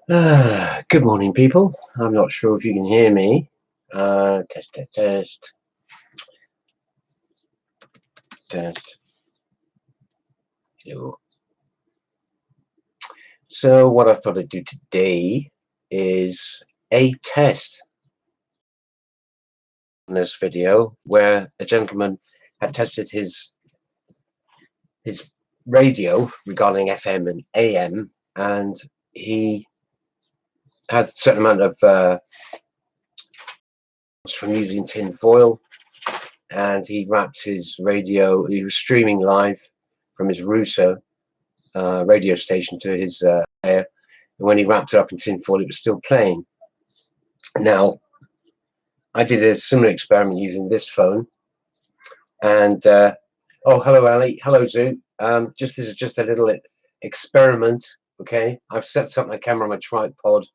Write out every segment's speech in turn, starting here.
Good morning, people. I'm not sure if you can hear me. Test, test, test, test. Hello. So what I thought I'd do today is a test in this video where a gentleman had tested his radio regarding FM and AM, and he had a certain amount of from using tin foil, and he wrapped his radio. He was streaming live from his router radio station to his player, and when he wrapped it up in tin foil, it was still playing. Now, I did a similar experiment using this phone, and oh, hello, Ali. Hello, Zoo. This is just a little experiment. Okay, I've set up my camera on my tripod,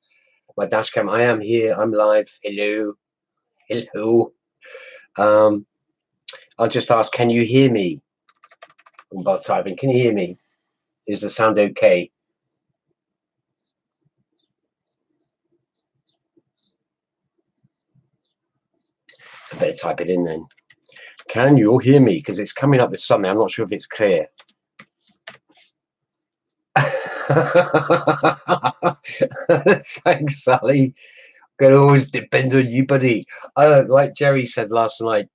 my dash cam. I am here. I'm live. Hello, hello. I'll just ask, can you hear me? By typing, can you hear me? Is the sound okay? I better type it in then. Can you all hear me? Because it's coming up with something. I'm not sure if it's clear. Thanks, Sally. Can always depend on you, buddy. Like Jerry said last night,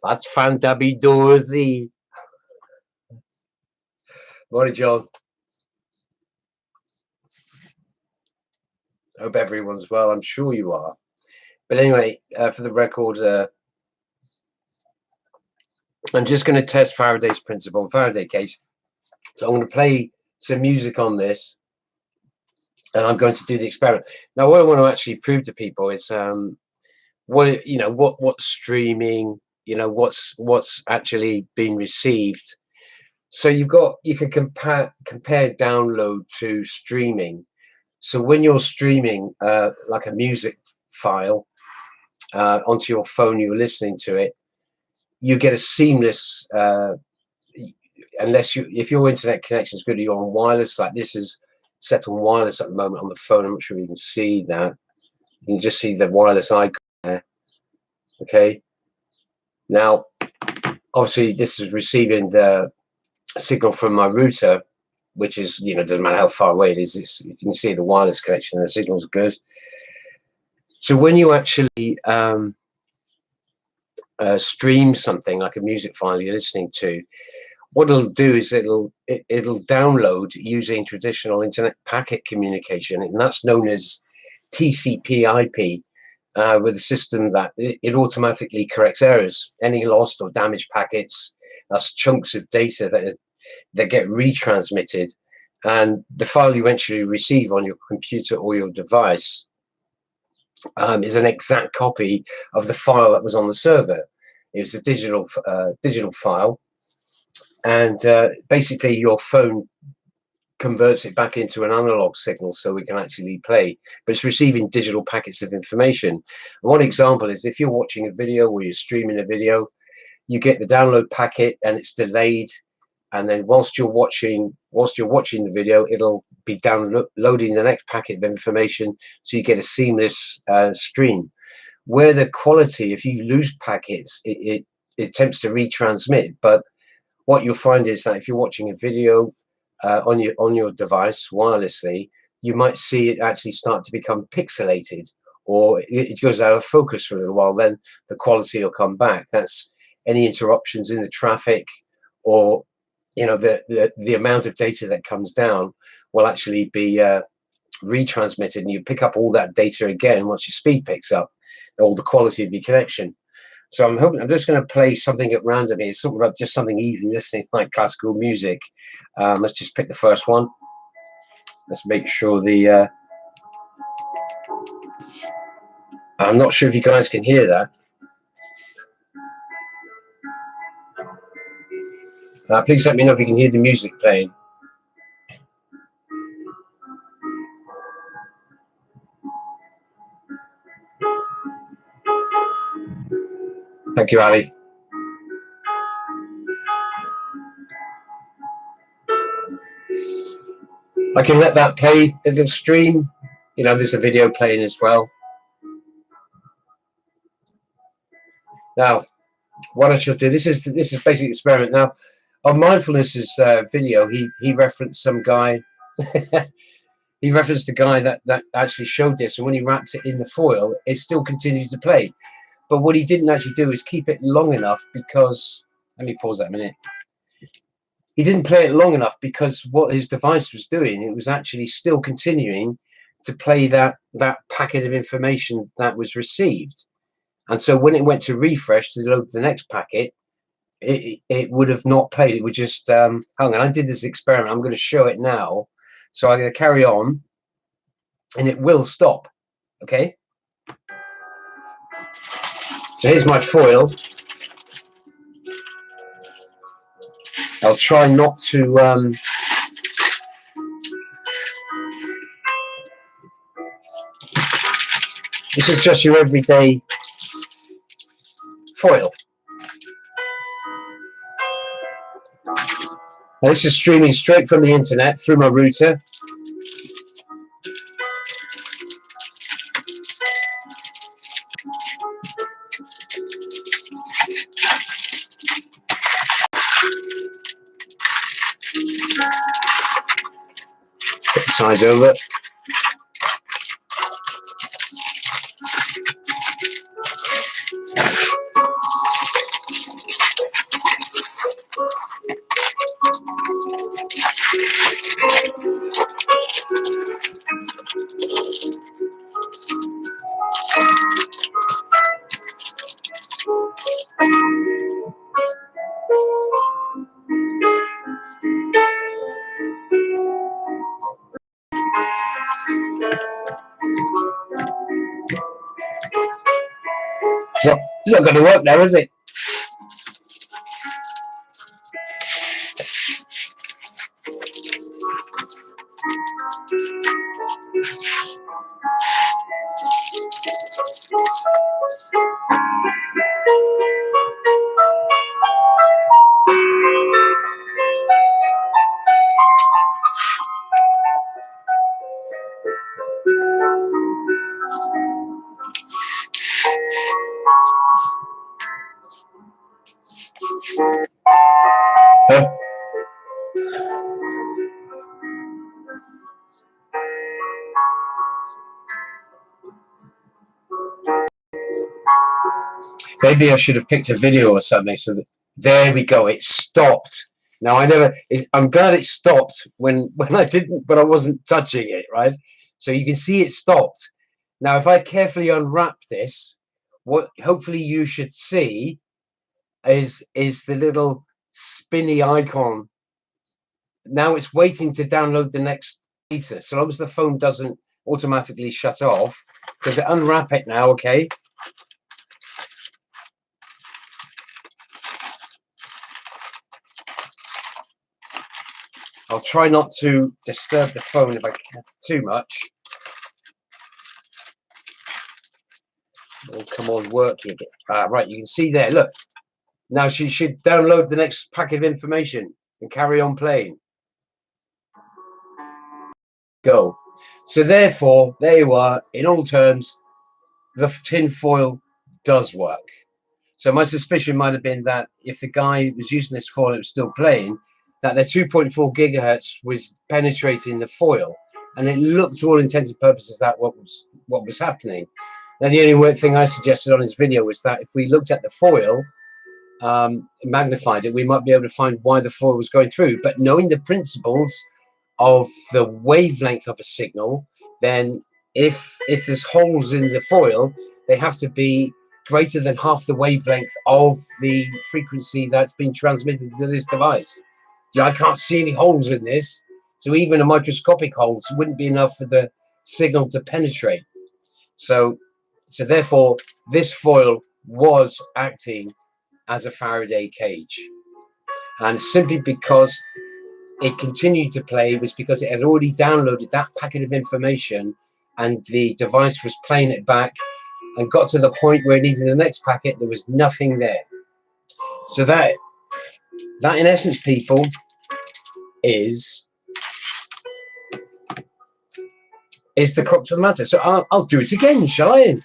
that's fantabby-doorsy. Morning, John. Hope everyone's well. I'm sure you are. But anyway, for the record, I'm just going to test Faraday's principle, Faraday case. So I'm going to play some music on this, and I'm going to do the experiment. Now, what I want to actually prove to people is what's streaming, what's actually being received. So you can compare download to streaming. So when you're streaming like a music file onto your phone, you're listening to it, you get a seamless if your internet connection is good, you're on wireless. Like this is set on wireless at the moment on the phone. I'm not sure you can see that. You can just see the wireless icon there. Okay. Now, obviously, this is receiving the signal from my router, which is, doesn't matter how far away it is. You can see the wireless connection. The signal's good. So when you actually stream something like a music file you're listening to, what it'll do is it'll download using traditional internet packet communication, and that's known as TCP/IP, with a system that it automatically corrects errors, any lost or damaged packets. That's chunks of data that get retransmitted, and the file you eventually receive on your computer or your device is an exact copy of the file that was on the server. It was a digital file. And basically your phone converts it back into an analog signal so we can actually play, but it's receiving digital packets of information. And one example is if you're watching a video or you're streaming a video, you get the download packet and it's delayed, and then whilst you're watching the video, it'll be downloading the next packet of information, so you get a seamless stream. Where the quality, if you lose packets, it attempts to retransmit, but what you'll find is that if you're watching a video on your device wirelessly, you might see it actually start to become pixelated, or it goes out of focus for a little while. Then the quality will come back. That's any interruptions in the traffic, or the amount of data that comes down will actually be retransmitted, and you pick up all that data again once your speed picks up, all the quality of your connection. So I'm just going to play something at random here, just something easy listening, like classical music. Let's just pick the first one. Let's make sure I'm not sure if you guys can hear that. Please let me know if you can hear the music playing. Thank you, Ali. I can let that play. It'll stream You know, there's a video playing as well. Now, what I shall do, this is basically the experiment. Now, on Mindfulness's video, he referenced some guy. He referenced the guy that actually showed this, and when he wrapped it in the foil, it still continued to play. But what he didn't actually do is keep it long enough, because, let me pause that a minute. He didn't play it long enough because what his device was doing, it was actually still continuing to play that packet of information that was received. And so when it went to refresh to load the next packet, it would have not played. It would just, hang on, I did this experiment. I'm going to show it now. So I'm going to carry on, and it will stop. Okay. So here's my foil. I'll try not to. This is just your everyday foil. Now, this is streaming straight from the internet through my router. Put the sides over. So it's not going to work now, is it? Huh? Maybe I should have picked a video or something. So that, there we go. It stopped. Now I'm glad it stopped when I didn't, but I wasn't touching it, right? So you can see it stopped. Now, if I carefully unwrap this, what hopefully you should see is the little spinny icon. Now it's waiting to download the next data. So long as the phone doesn't automatically shut off, because it unwrap it now, okay? I'll try not to disturb the phone if I can too much. Oh, come on, work here. Right, you can see there, look. Now she should download the next packet of information and carry on playing. Go. So therefore, there you are. In all terms, the tin foil does work. So my suspicion might have been that if the guy was using this foil and it was still playing, that the 2.4 gigahertz was penetrating the foil, and it looked to all intents and purposes that what was happening. Then the only thing I suggested on his video was that if we looked at the foil, magnified it, we might be able to find why the foil was going through. But knowing the principles of the wavelength of a signal, then if there's holes in the foil, they have to be greater than half the wavelength of the frequency that's been transmitted to this device. Yeah, I can't see any holes in this, so even a microscopic holes wouldn't be enough for the signal to penetrate. So therefore, this foil was acting as a Faraday cage, and simply because it continued to play was because it had already downloaded that packet of information, and the device was playing it back and got to the point where it needed the next packet. There was nothing there. So that in essence, people, is is the crux of the matter. So I'll do it again, shall I?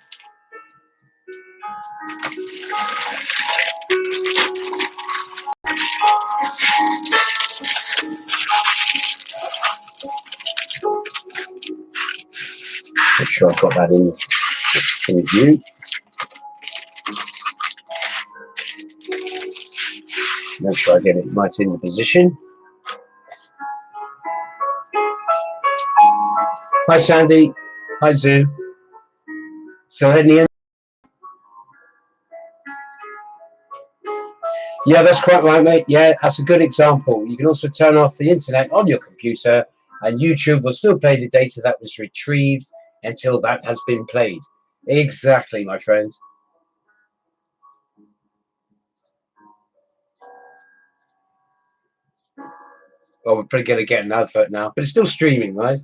Make sure I've got that in view. Make sure I get it right in the position. Hi Sandy. Hi Zoo. Still heading in? Yeah, that's quite right, mate. Yeah, that's a good example. You can also turn off the internet on your computer and YouTube will still play the data that was retrieved until that has been played. Exactly, my friend. Well, we're probably going to get an advert now, but it's still streaming, right?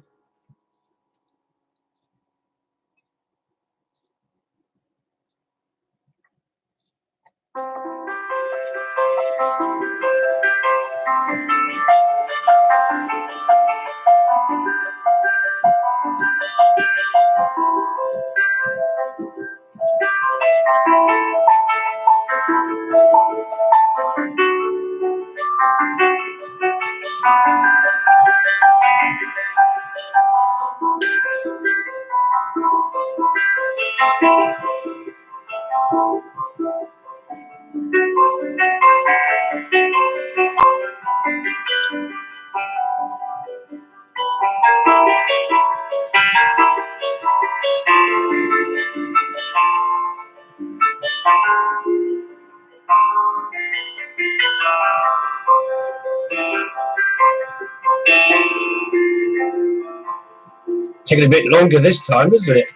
Taking a bit longer this time, isn't it?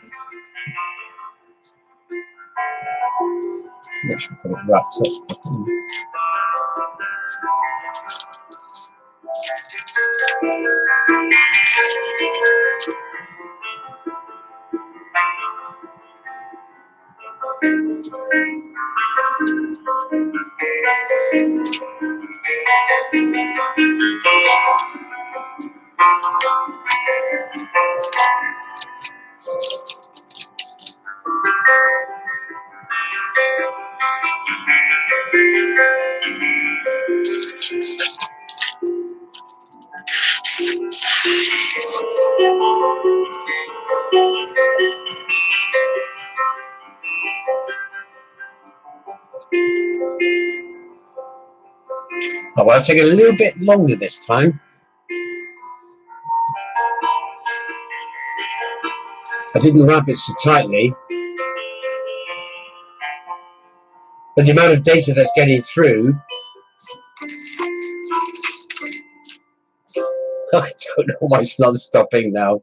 Make sure we got it wrapped up. Oh, well, it's taking a little bit longer this time. I didn't wrap it so tightly. But the amount of data that's getting through, I don't know why it's not stopping now.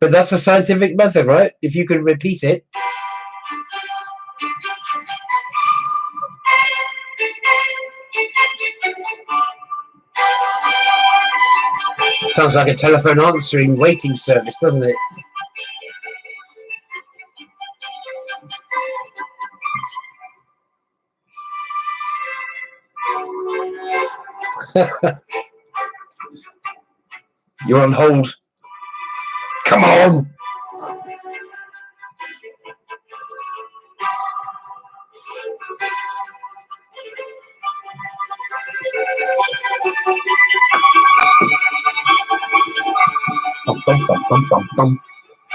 But that's the scientific method, right? If you can repeat it. Sounds like a telephone answering waiting service, doesn't it? You're on hold. Come on! Bum, bum, bum, bum, bum, bum.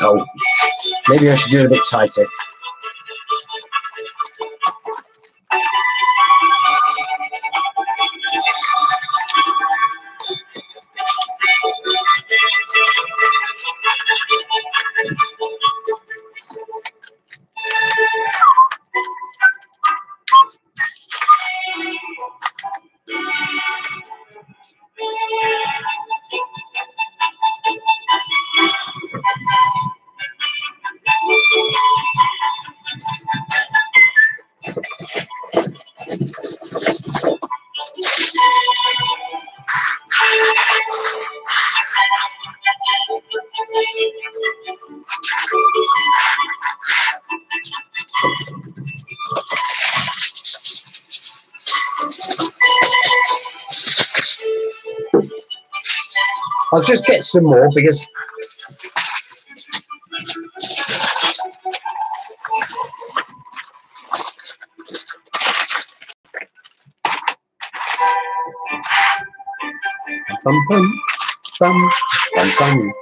Oh, maybe I should do it a bit tighter. I'll just get some more because bum, bum, bum, bum, bum.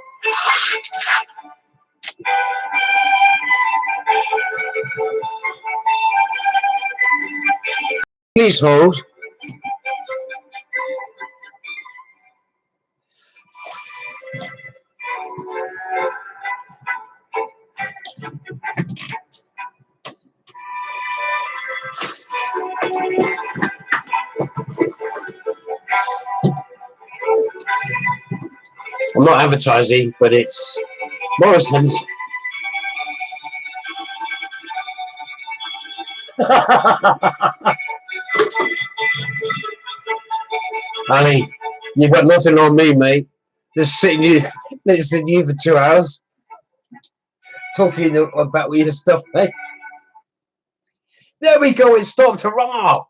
Please hold. I'm not advertising, but it's Morrison's. Ali, you've got nothing on me, mate. Just sitting you for 2 hours, talking about your stuff, mate. There we go. It stopped. Hurrah!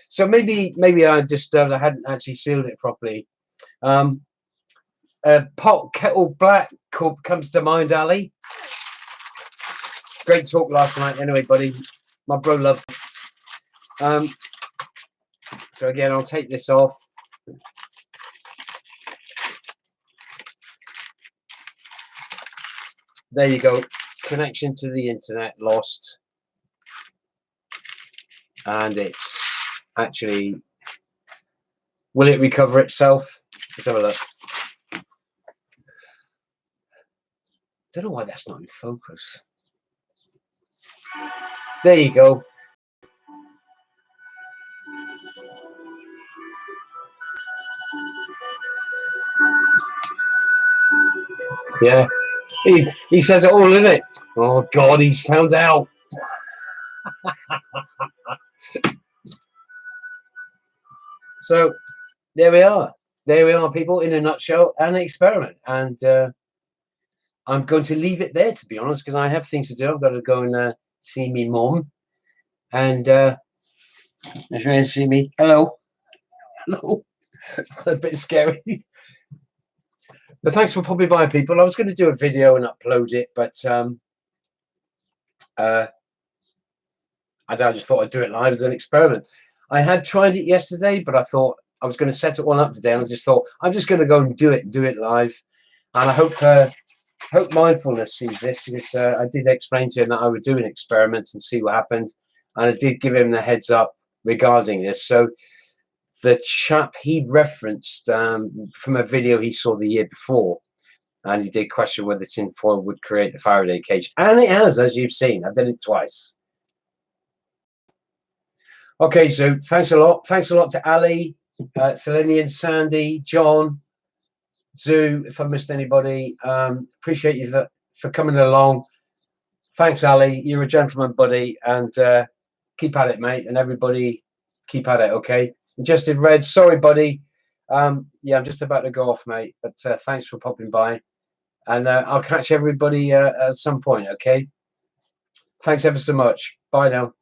So maybe I just I hadn't actually sealed it properly. Pot kettle black comes to mind, Ali. Great talk last night. Anyway, buddy, my bro love. So again, I'll take this off. There you go. Connection to the internet lost. And it's actually, will it recover itself? Let's have a look. Don't know why that's not in focus. There you go. Yeah, he says it all, in it. Oh God, he's found out. So there we are. There we are, people, in a nutshell, an experiment. And I'm going to leave it there, to be honest, because I have things to do. I've got to go and see me mom. And if you want to see me, hello. Hello. A bit scary. But thanks for popping by, people. I was going to do a video and upload it, but I just thought I'd do it live as an experiment. I had tried it yesterday, but I thought I was going to set it all up today, and I just thought I'm just going to go and do it live. And I hope Mindfulness sees this, because I did explain to him that I would do an experiment and see what happened, and I did give him the heads up regarding this. So the chap he referenced from a video he saw the year before, and he did question whether tinfoil would create the Faraday cage, and it has, as you've seen. I've done it twice. Okay, so thanks a lot. Thanks a lot to Ali, Selenian, Sandy, John, Zoo, if I missed anybody. Appreciate you for coming along. Thanks, Ali. You're a gentleman, buddy, and keep at it, mate. And everybody, keep at it, okay? And Justin Red, sorry, buddy. Yeah, I'm just about to go off, mate. But thanks for popping by. And I'll catch everybody at some point, okay? Thanks ever so much. Bye now.